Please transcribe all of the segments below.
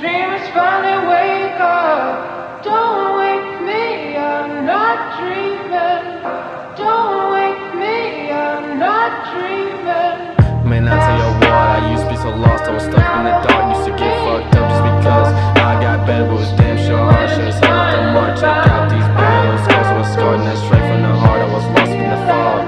dreamers finally wake up. Don't wake me, I'm not dreaming. Don't wake me, I'm not dreaming. Man, I tell you what, I used to be so lost, I was stuck in the dark, used to get fucked up just because I got better, but was damn sure hard. Should have held up the mark, check out these battles. Scars was scarred, and that's straight from the heart. I was lost in the fog.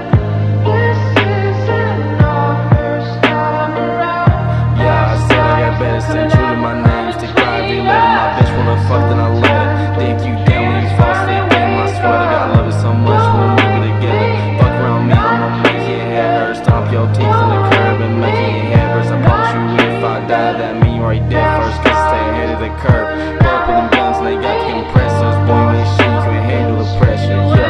Yeah, I said I got better, staying true to my name. Stick by every letter, my bitch wanna fuck, then I let her. Think you down when you fall asleep, damn, I swear to God, I love it so much, we'll leave it together. Fuck around me, I'ma make your head hurt, stomp your teeth in the curb and make your head burst. I promise you, if I die, that mean you already dead first, cause stay ahead of the curve. Pull up with them guns and they got the compressors, boy, make sure you can handle the pressure, yeah.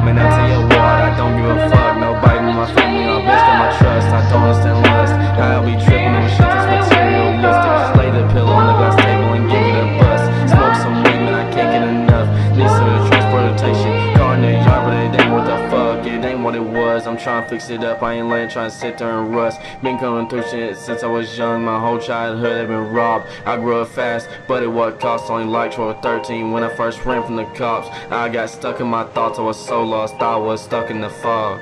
Man, I tell you what, I don't give a fuck. Nobody in my family, all bitch got my trust. I don't understand lust. I'll be tripping on shit that's materialistic. Just lay the pillow on the glass table and give it a bust. Smoke some weed, man, I can't get enough. Need some transportation. Car in the yard, but it ain't what the fuck. It ain't what it was. I'm trying to fix it up. I ain't letting trying to sit there and rust. Been going through shit since I was young. My whole childhood had been robbed. I grew up fast, but it what cost only like 12 or 13 when I first ran from the cops. I got stuck in my thoughts. I was so lost. I was stuck in the fog.